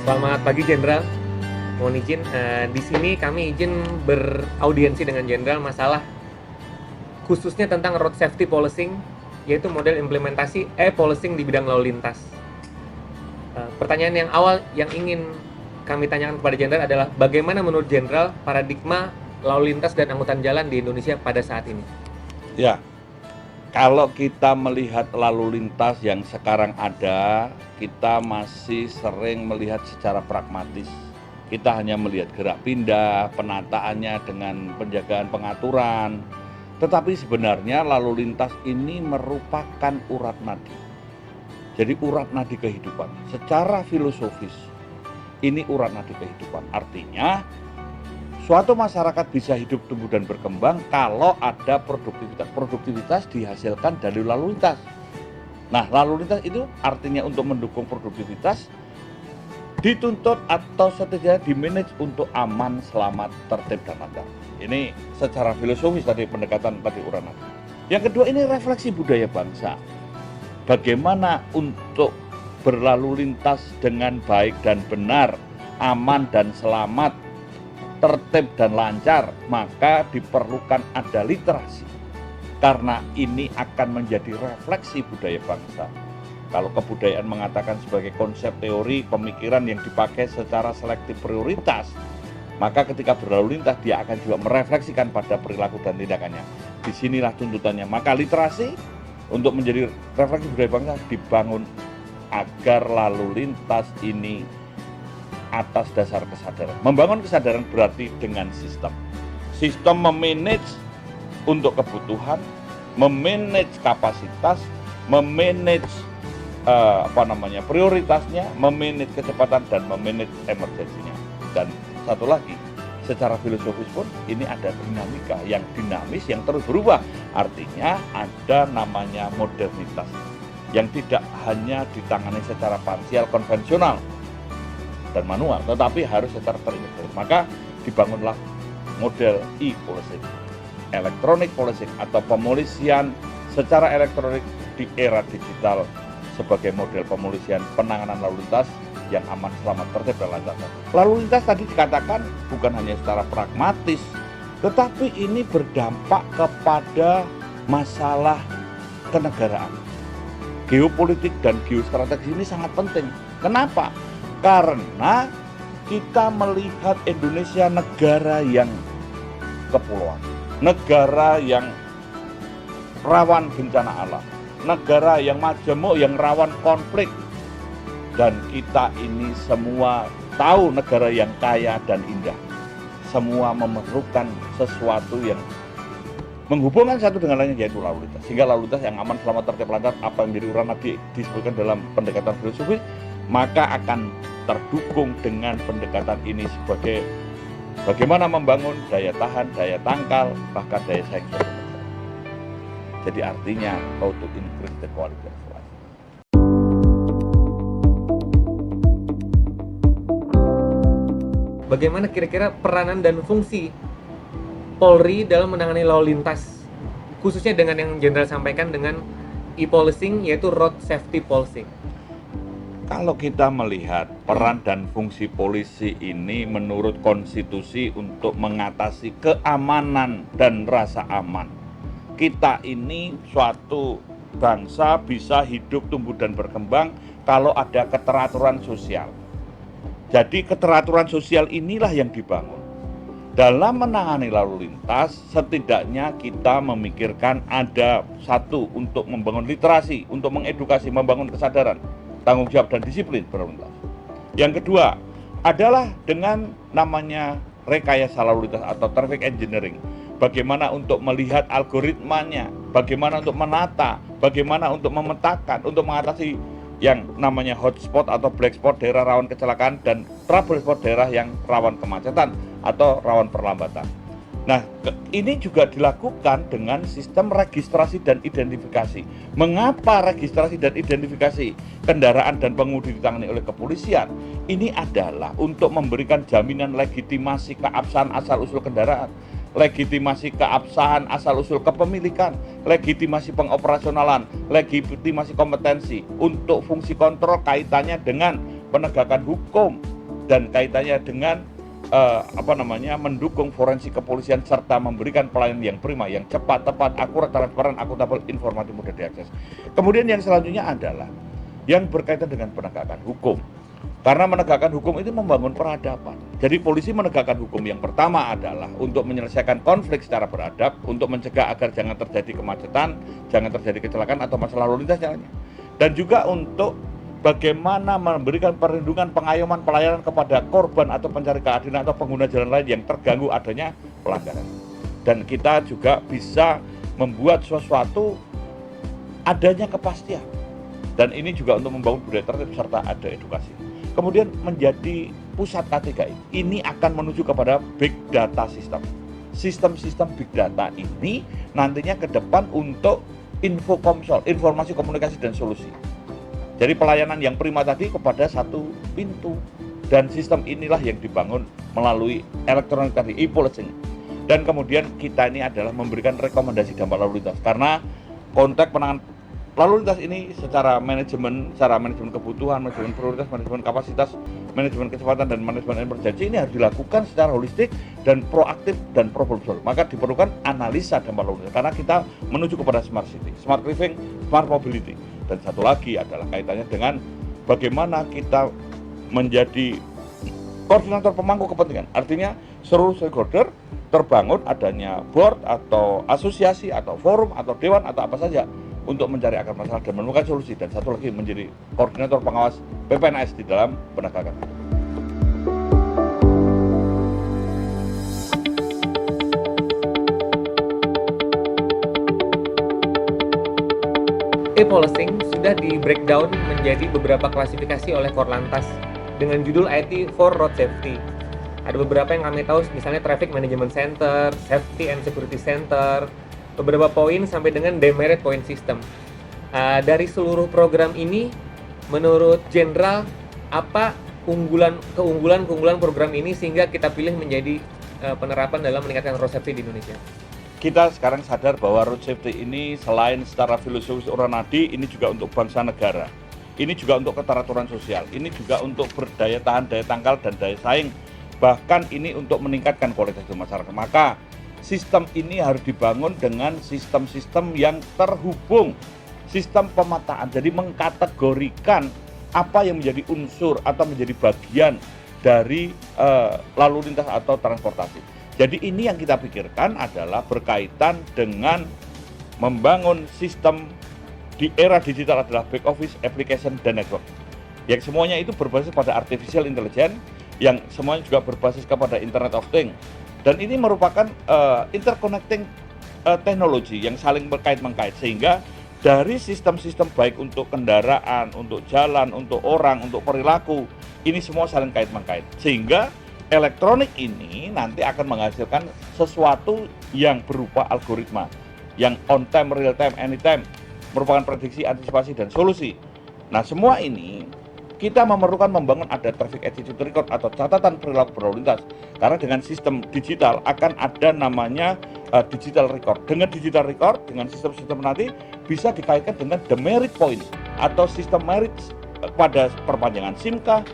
Selamat pagi Jenderal. Mohon izin, di sini kami izin beraudiensi dengan Jenderal masalah khususnya tentang road safety policing, yaitu model implementasi policing di bidang lalu lintas. Pertanyaan yang awal yang ingin kami tanyakan kepada Jenderal adalah bagaimana menurut Jenderal paradigma lalu lintas dan angkutan jalan di Indonesia pada saat ini? Ya, kalau kita melihat lalu lintas yang sekarang ada, kita masih sering melihat secara pragmatis. Kita hanya melihat gerak pindah, penataannya dengan penjagaan pengaturan. Tetapi sebenarnya lalu lintas ini merupakan urat nadi. Jadi urat nadi kehidupan. Secara filosofis, ini urat nadi kehidupan. Artinya, suatu masyarakat bisa hidup, tumbuh, dan berkembang kalau ada produktivitas. Produktivitas dihasilkan dari lalu lintas. Nah, lalu lintas itu artinya untuk mendukung produktivitas, dituntut atau setidaknya dimanage untuk aman, selamat, tertib, dan lancar. Ini secara filosofis tadi pendekatan tadi urat nadi. Yang kedua, ini refleksi budaya bangsa. Bagaimana untuk berlalu lintas dengan baik dan benar, aman dan selamat, tertib dan lancar, maka diperlukan ada literasi. Karena ini akan menjadi refleksi budaya bangsa. Kalau kebudayaan mengatakan sebagai konsep teori pemikiran yang dipakai secara selektif prioritas, maka ketika berlalu lintas dia akan juga merefleksikan pada perilaku dan tindakannya. Disinilah tuntutannya. Maka literasi untuk menjadi refleksi budaya bangsa dibangun agar lalu lintas ini atas dasar kesadaran. Membangun kesadaran berarti dengan sistem. Sistem memanage untuk kebutuhan, memanage kapasitas, memanage prioritasnya, memanage kecepatan, dan memanage emergensinya. Dan satu lagi, secara filosofis pun ini ada dinamika yang dinamis, yang terus berubah. Artinya ada namanya modernitas yang tidak hanya ditangani secara parsial konvensional dan manual, tetapi harus secara terintegrasi. Maka dibangunlah model e-policing, electronic policing atau pemolisian secara elektronik di era digital sebagai model pemolisian penanganan lalu lintas yang aman, selamat, tertib, dan lancar. Lalu lintas tadi dikatakan bukan hanya secara pragmatis, tetapi ini berdampak kepada masalah kenegaraan. Geopolitik dan geostrategis ini sangat penting. Kenapa? Karena kita melihat Indonesia negara yang kepulauan, negara yang rawan bencana alam, negara yang majemuk, yang rawan konflik. Dan kita ini semua tahu negara yang kaya dan indah. Semua memerlukan sesuatu yang menghubungkan satu dengan lainnya, yaitu lalu lintas. Sehingga lalu lintas yang aman, selamat, tertib, lancar, apa yang menjadi urat nadi disebutkan dalam pendekatan filosofis, maka akan terdukung dengan pendekatan ini sebagai bagaimana membangun daya tahan, daya tangkal, bahkan daya saing. Jadi artinya how to increase the quality of life. Bagaimana kira-kira peranan dan fungsi Polri dalam menangani lalu lintas, khususnya dengan yang Jenderal sampaikan dengan e-policing, yaitu road safety policing? Kalau kita melihat peran dan fungsi polisi ini menurut konstitusi untuk mengatasi keamanan dan rasa aman. Kita ini suatu bangsa bisa hidup, tumbuh, dan berkembang kalau ada keteraturan sosial. Jadi keteraturan sosial inilah yang dibangun. Dalam menangani lalu lintas, setidaknya kita memikirkan ada satu, untuk membangun literasi, untuk mengedukasi, membangun kesadaran, tanggung jawab, dan disiplin berlalu lintas. Yang kedua adalah dengan namanya rekayasa lalu lintas atau traffic engineering. Bagaimana untuk melihat algoritmanya, bagaimana untuk menata, bagaimana untuk memetakan, untuk mengatasi yang namanya hotspot atau black spot, daerah rawan kecelakaan, dan trouble spot, daerah yang rawan kemacetan atau rawan perlambatan. Nah, ini juga dilakukan dengan sistem registrasi dan identifikasi. Mengapa registrasi dan identifikasi kendaraan dan pengemudi ditangani oleh kepolisian? Ini adalah untuk memberikan jaminan legitimasi keabsahan asal-usul kendaraan, legitimasi keabsahan asal-usul kepemilikan, legitimasi pengoperasionalan, legitimasi kompetensi untuk fungsi kontrol kaitannya dengan penegakan hukum, dan kaitannya dengan mendukung forensik kepolisian serta memberikan pelayanan yang prima, yang cepat, tepat, akurat, transparan, akuntabel, informatif, mudah diakses. Kemudian yang selanjutnya adalah yang berkaitan dengan penegakan hukum. Karena menegakkan hukum itu membangun peradaban. Jadi polisi menegakkan hukum yang pertama adalah untuk menyelesaikan konflik secara beradab, untuk mencegah agar jangan terjadi kemacetan, jangan terjadi kecelakaan atau masalah lalu lintas jalannya. Dan juga untuk bagaimana memberikan perlindungan, pengayoman, pelayanan kepada korban atau pencari keadilan atau pengguna jalan lain yang terganggu adanya pelanggaran. Dan kita juga bisa membuat sesuatu adanya kepastian. Dan ini juga untuk membangun budaya tertib serta ada edukasi. Kemudian menjadi pusat K3I. Ini akan menuju kepada big data system. Sistem-sistem big data ini nantinya ke depan untuk infokomsol, informasi komunikasi dan solusi. Jadi pelayanan yang prima tadi kepada satu pintu, dan sistem inilah yang dibangun melalui elektronik tadi, e-policing. Dan kemudian kita ini adalah memberikan rekomendasi dampak lalu lintas, karena konteks penanganan lalu lintas ini secara manajemen kebutuhan, manajemen prioritas, manajemen kapasitas, manajemen kecepatan, dan manajemen emergensi ini harus dilakukan secara holistik dan proaktif dan problem solve. Maka diperlukan analisa dampak lalu lintas, karena kita menuju kepada smart city, smart living, smart mobility. Dan satu lagi adalah kaitannya dengan bagaimana kita menjadi koordinator pemangku kepentingan. Artinya seluruh stakeholder terbangun adanya board atau asosiasi atau forum atau dewan atau apa saja untuk mencari akar masalah dan menemukan solusi. Dan satu lagi menjadi koordinator pengawas PPNS di dalam penegakan. E-policing sudah di breakdown menjadi beberapa klasifikasi oleh Korlantas dengan judul IT for Road Safety. Ada beberapa yang kami tahu, misalnya Traffic Management Center, Safety and Security Center, beberapa poin sampai dengan Demerit Point System. Dari seluruh program ini, menurut Jenderal, apa keunggulan program ini sehingga kita pilih menjadi penerapan dalam meningkatkan road safety di Indonesia? Kita sekarang sadar bahwa road safety ini selain secara filosofis Uranadi, ini juga untuk bangsa negara. Ini juga untuk keteraturan sosial, ini juga untuk berdaya tahan, daya tangkal, dan daya saing. Bahkan ini untuk meningkatkan kualitas hidup masyarakat. Maka sistem ini harus dibangun dengan sistem-sistem yang terhubung, sistem pemetaan. Jadi mengkategorikan apa yang menjadi unsur atau menjadi bagian dari lalu lintas atau transportasi. Jadi ini yang kita pikirkan adalah berkaitan dengan membangun sistem di era digital adalah back office, application, dan network. Yang semuanya itu berbasis pada artificial intelligence, yang semuanya juga berbasis kepada Internet of Things. Dan ini merupakan interconnecting teknologi yang saling berkait-mengkait, sehingga dari sistem-sistem baik untuk kendaraan, untuk jalan, untuk orang, untuk perilaku, ini semua saling kait-mengkait. Sehingga elektronik ini nanti akan menghasilkan sesuatu yang berupa algoritma, yang on time, real time, anytime, merupakan prediksi, antisipasi, dan solusi. Nah, semua ini kita memerlukan membangun ada traffic attitude record atau catatan perilaku berlalu lintas. Karena dengan sistem digital akan ada namanya digital record. Dengan digital record, dengan sistem-sistem nanti bisa dikaitkan dengan demerit point atau sistem merit pada perpanjangan SIM kah,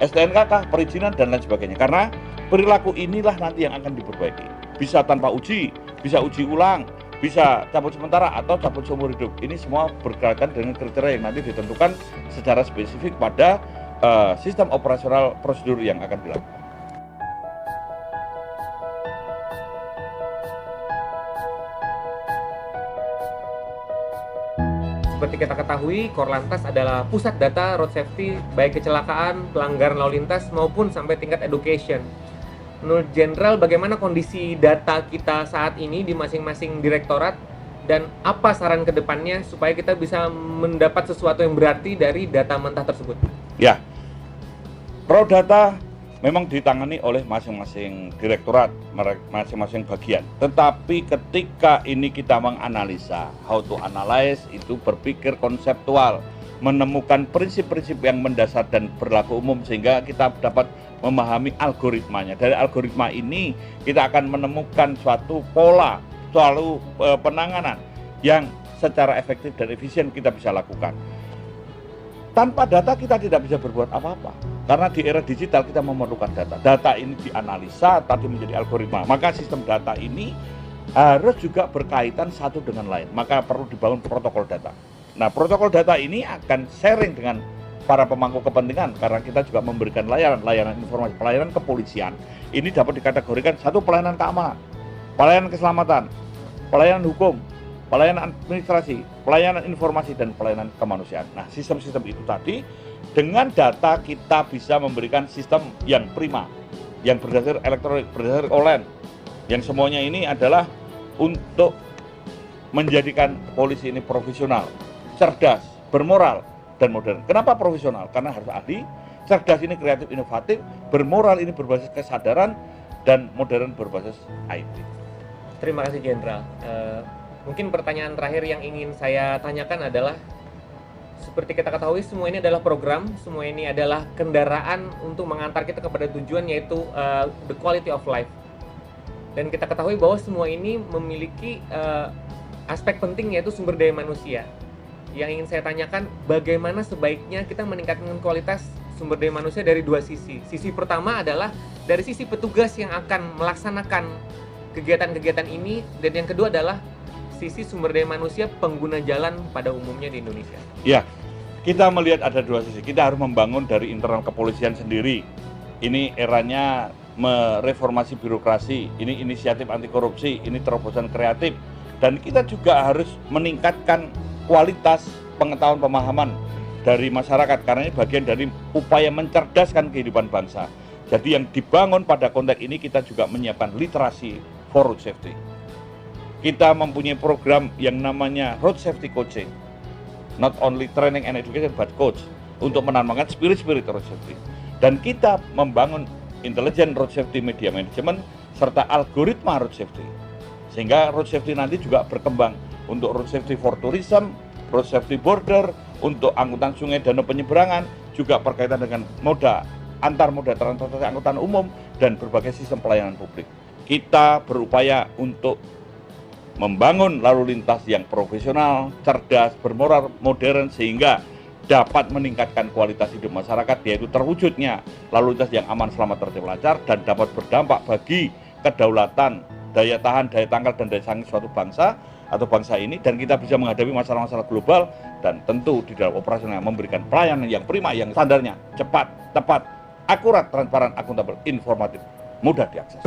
STNK kah, perizinan, dan lain sebagainya. Karena perilaku inilah nanti yang akan diperbaiki. Bisa tanpa uji, bisa uji ulang, bisa cabut sementara atau cabut seumur hidup. Ini semua berkaitan dengan kriteria yang nanti ditentukan secara spesifik pada sistem operasional prosedur yang akan dilakukan. Seperti kita ketahui, Korlantas adalah pusat data road safety, baik kecelakaan, pelanggaran lalu lintas, maupun sampai tingkat education. Menurut Jenderal, bagaimana kondisi data kita saat ini di masing-masing direktorat, dan apa saran ke depannya supaya kita bisa mendapat sesuatu yang berarti dari data mentah tersebut? Ya, raw data memang ditangani oleh masing-masing direktorat, masing-masing bagian. Tetapi ketika ini kita menganalisa, how to analyze, itu berpikir konseptual, menemukan prinsip-prinsip yang mendasar dan berlaku umum sehingga kita dapat memahami algoritmanya. Dari algoritma ini kita akan menemukan suatu pola, suatu penanganan yang secara efektif dan efisien kita bisa lakukan. Tanpa data kita tidak bisa berbuat apa-apa. Karena di era digital kita memerlukan data. Data ini dianalisa tadi menjadi algoritma. Maka sistem data ini harus juga berkaitan satu dengan lain. Maka perlu dibangun protokol data. Nah, protokol data ini akan sharing dengan para pemangku kepentingan karena kita juga memberikan layanan informasi, pelayanan kepolisian. Ini dapat dikategorikan satu pelayanan keamanan, pelayanan keselamatan, pelayanan hukum, pelayanan administrasi, pelayanan informasi, dan pelayanan kemanusiaan. Nah, sistem-sistem itu tadi, dengan data kita bisa memberikan sistem yang prima, yang berdasar elektronik, berdasar online, yang semuanya ini adalah untuk menjadikan polisi ini profesional, cerdas, bermoral, dan modern. Kenapa profesional? Karena harus ahli, cerdas ini kreatif, inovatif, bermoral ini berbasis kesadaran, dan modern berbasis IT. Terima kasih Jenderal. Mungkin pertanyaan terakhir yang ingin saya tanyakan adalah, seperti kita ketahui semua ini adalah program, semua ini adalah kendaraan untuk mengantar kita kepada tujuan, yaitu the quality of life. Dan kita ketahui bahwa semua ini memiliki aspek penting, yaitu sumber daya manusia. Yang ingin saya tanyakan, bagaimana sebaiknya kita meningkatkan kualitas sumber daya manusia dari dua sisi. Sisi pertama adalah dari sisi petugas yang akan melaksanakan kegiatan-kegiatan ini, dan yang kedua adalah sisi sumber daya manusia pengguna jalan pada umumnya di Indonesia. Ya, kita melihat ada dua sisi. Kita harus membangun dari internal kepolisian sendiri. Ini eranya mereformasi birokrasi, ini inisiatif anti korupsi, ini terobosan kreatif. Dan kita juga harus meningkatkan kualitas pengetahuan pemahaman dari masyarakat, karena ini bagian dari upaya mencerdaskan kehidupan bangsa. Jadi yang dibangun pada konteks ini, kita juga menyiapkan literasi for road safety. Kita mempunyai program yang namanya road safety coaching, not only training and education but coach, untuk menanamkan spirit road safety. Dan kita membangun intelligent road safety media management serta algoritma road safety, sehingga road safety nanti juga berkembang untuk road safety for tourism, road safety border, untuk angkutan sungai, danau penyeberangan, juga berkaitan dengan antar moda transportasi angkutan umum, dan berbagai sistem pelayanan publik. Kita berupaya untuk membangun lalu lintas yang profesional, cerdas, bermoral, modern, sehingga dapat meningkatkan kualitas hidup masyarakat, yaitu terwujudnya lalu lintas yang aman, selamat, tertib, lancar, dan dapat berdampak bagi kedaulatan, daya tahan, daya tangkal, dan daya saing suatu bangsa atau bangsa ini, dan kita bisa menghadapi masalah-masalah global, dan tentu di dalam operasional memberikan pelayanan yang prima, yang standarnya cepat, tepat, akurat, transparan, akuntabel, informatif, mudah diakses.